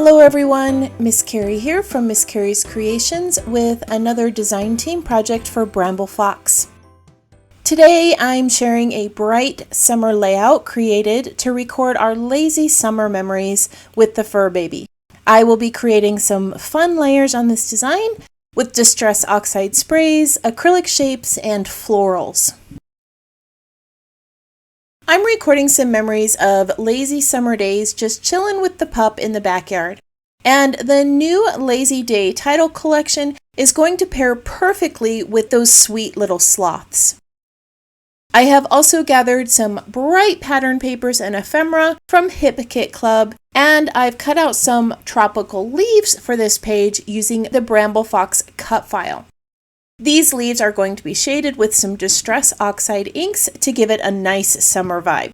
Hello everyone, Miss Carrie here from Miss Carrie's Creations with another design team project for Bramble Fox. Today I'm sharing a bright summer layout created to record our lazy summer memories with the fur baby. I will be creating some fun layers on this design with Distress Oxide sprays, acrylic shapes, and florals. I'm recording some memories of lazy summer days just chilling with the pup in the backyard. And the new Lazy Day title collection is going to pair perfectly with those sweet little sloths. I have also gathered some bright pattern papers and ephemera from Hip Kit Club, and I've cut out some tropical leaves for this page using the Bramble Fox cut file. These leaves are going to be shaded with some Distress Oxide inks to give it a nice summer vibe.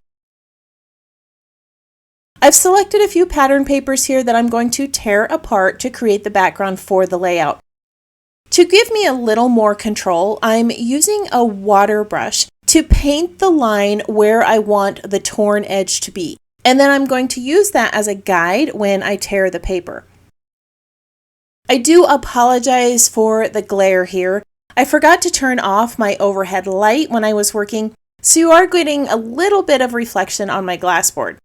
I've selected a few pattern papers here that I'm going to tear apart to create the background for the layout. To give me a little more control, I'm using a water brush to paint the line where I want the torn edge to be. And then I'm going to use that as a guide when I tear the paper. I do apologize for the glare here. I forgot to turn off my overhead light when I was working, so you are getting a little bit of reflection on my glassboard.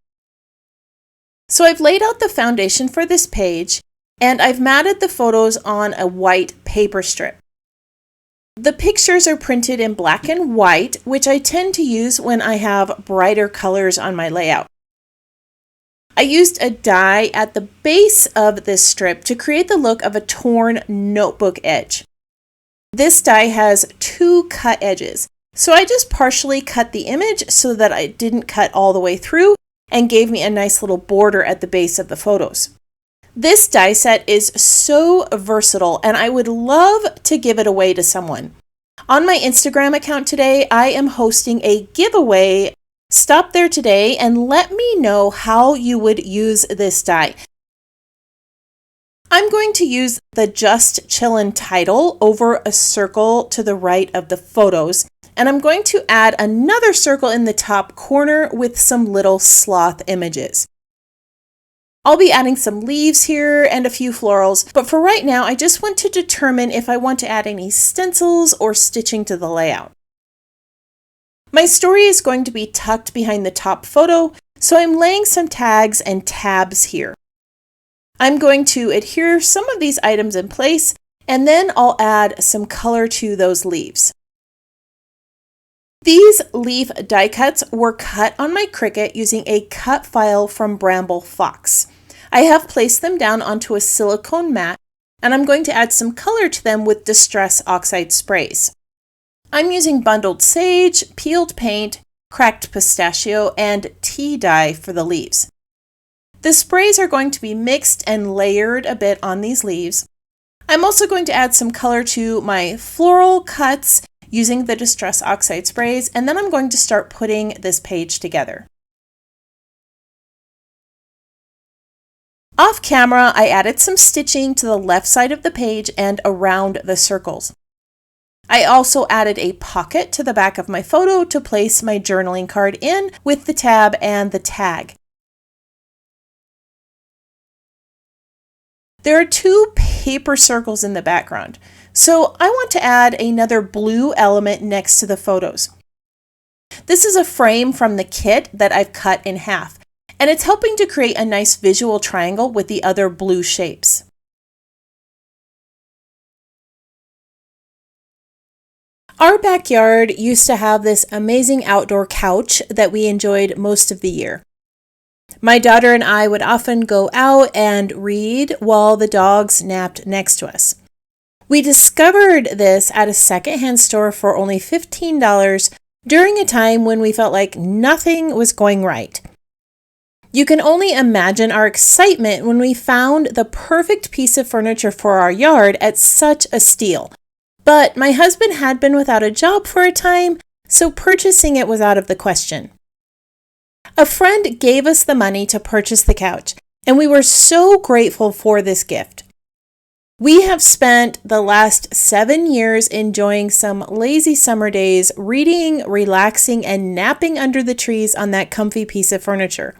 So I've laid out the foundation for this page, and I've matted the photos on a white paper strip. The pictures are printed in black and white, which I tend to use when I have brighter colors on my layout. I used a die at the base of this strip to create the look of a torn notebook edge. This die has two cut edges, so I just partially cut the image so that I didn't cut all the way through and gave me a nice little border at the base of the photos. This die set is so versatile and I would love to give it away to someone. On my Instagram account today, I am hosting a giveaway. Stop there today and let me know how you would use this die. I'm going to use the Just Chillin' title over a circle to the right of the photos, and I'm going to add another circle in the top corner with some little sloth images. I'll be adding some leaves here and a few florals, but for right now I just want to determine if I want to add any stencils or stitching to the layout. My story is going to be tucked behind the top photo, so I'm laying some tags and tabs here. I'm going to adhere some of these items in place, and then I'll add some color to those leaves. These leaf die cuts were cut on my Cricut using a cut file from Bramble Fox. I have placed them down onto a silicone mat, and I'm going to add some color to them with Distress Oxide sprays. I'm using bundled sage, peeled paint, cracked pistachio, and tea dye for the leaves. The sprays are going to be mixed and layered a bit on these leaves. I'm also going to add some color to my floral cuts using the Distress Oxide sprays, and then I'm going to start putting this page together. Off camera, I added some stitching to the left side of the page and around the circles. I also added a pocket to the back of my photo to place my journaling card in with the tab and the tag. There are two paper circles in the background, so I want to add another blue element next to the photos. This is a frame from the kit that I've cut in half, and it's helping to create a nice visual triangle with the other blue shapes. Our backyard used to have this amazing outdoor couch that we enjoyed most of the year. My daughter and I would often go out and read while the dogs napped next to us. We discovered this at a secondhand store for only $15 during a time when we felt like nothing was going right. You can only imagine our excitement when we found the perfect piece of furniture for our yard at such a steal. But my husband had been without a job for a time, so purchasing it was out of the question. A friend gave us the money to purchase the couch, and we were so grateful for this gift. We have spent the last 7 years enjoying some lazy summer days, reading, relaxing, and napping under the trees on that comfy piece of furniture.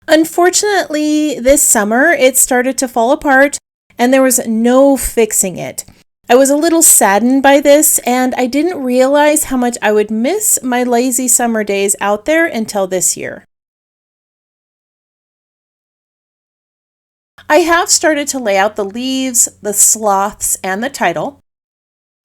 Unfortunately, this summer it started to fall apart and there was no fixing it. I was a little saddened by this, and I didn't realize how much I would miss my lazy summer days out there until this year. I have started to lay out the leaves, the sloths, and the title.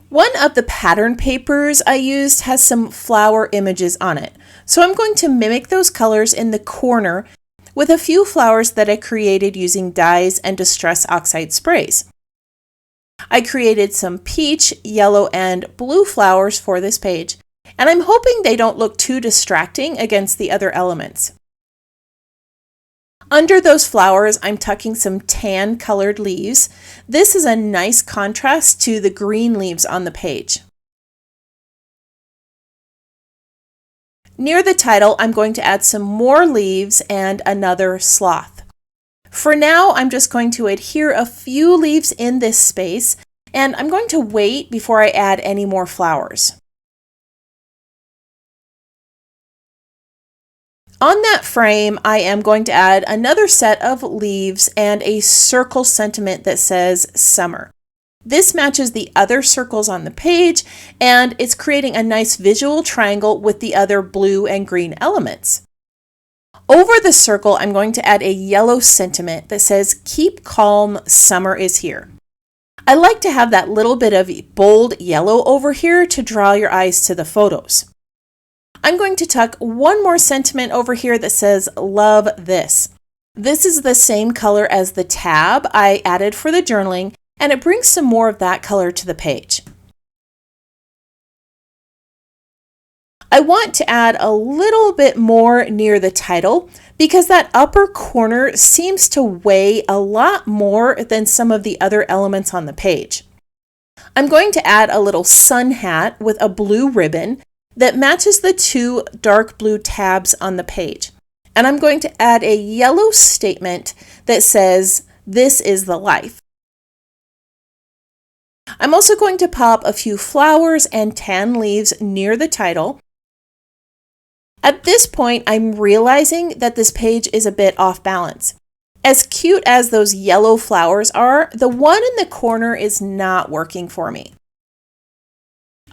One of the pattern papers I used has some flower images on it, so I'm going to mimic those colors in the corner with a few flowers that I created using dyes and Distress Oxide sprays. I created some peach, yellow, and blue flowers for this page, and I'm hoping they don't look too distracting against the other elements. Under those flowers, I'm tucking some tan colored leaves. This is a nice contrast to the green leaves on the page. Near the title, I'm going to add some more leaves and another sloth. For now, I'm just going to adhere a few leaves in this space, and I'm going to wait before I add any more flowers. On that frame, I am going to add another set of leaves and a circle sentiment that says summer. This matches the other circles on the page, and it's creating a nice visual triangle with the other blue and green elements. Over the circle, I'm going to add a yellow sentiment that says, "Keep calm, summer is here." I like to have that little bit of bold yellow over here to draw your eyes to the photos. I'm going to tuck one more sentiment over here that says, "Love this." This is the same color as the tab I added for the journaling, and it brings some more of that color to the page. I want to add a little bit more near the title because that upper corner seems to weigh a lot more than some of the other elements on the page. I'm going to add a little sun hat with a blue ribbon that matches the two dark blue tabs on the page. And I'm going to add a yellow statement that says, "This is the life." I'm also going to pop a few flowers and tan leaves near the title. At this point, I'm realizing that this page is a bit off balance. As cute as those yellow flowers are, the one in the corner is not working for me.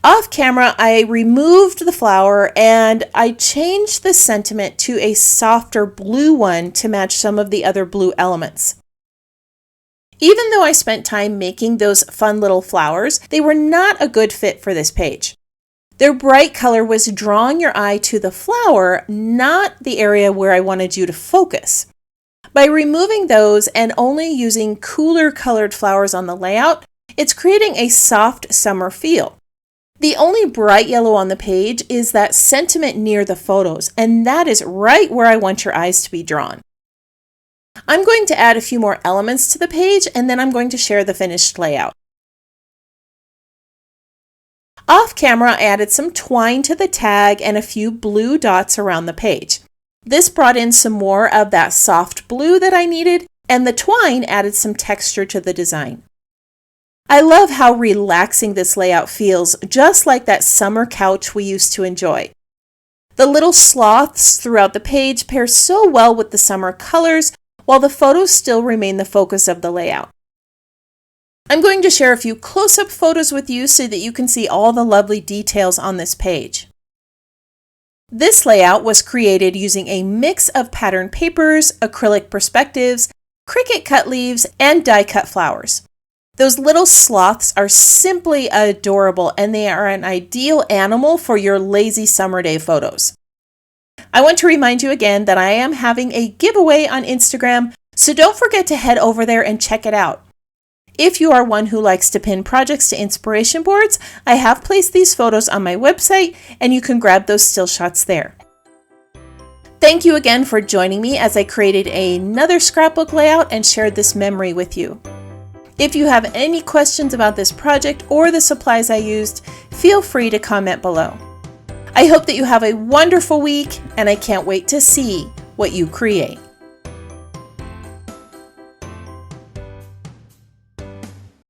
Off camera, I removed the flower and I changed the sentiment to a softer blue one to match some of the other blue elements. Even though I spent time making those fun little flowers, they were not a good fit for this page. Their bright color was drawing your eye to the flower, not the area where I wanted you to focus. By removing those and only using cooler colored flowers on the layout, it's creating a soft summer feel. The only bright yellow on the page is that sentiment near the photos, and that is right where I want your eyes to be drawn. I'm going to add a few more elements to the page, and then I'm going to share the finished layout. Off camera, I added some twine to the tag and a few blue dots around the page. This brought in some more of that soft blue that I needed, and the twine added some texture to the design. I love how relaxing this layout feels, just like that summer couch we used to enjoy. The little sloths throughout the page pair so well with the summer colors, while the photos still remain the focus of the layout. I'm going to share a few close-up photos with you so that you can see all the lovely details on this page. This layout was created using a mix of pattern papers, acrylic perspectives, Cricut cut leaves, and die cut flowers. Those little sloths are simply adorable, and they are an ideal animal for your lazy summer day photos. I want to remind you again that I am having a giveaway on Instagram, so don't forget to head over there and check it out. If you are one who likes to pin projects to inspiration boards, I have placed these photos on my website, and you can grab those still shots there. Thank you again for joining me as I created another scrapbook layout and shared this memory with you. If you have any questions about this project or the supplies I used, feel free to comment below. I hope that you have a wonderful week, and I can't wait to see what you create.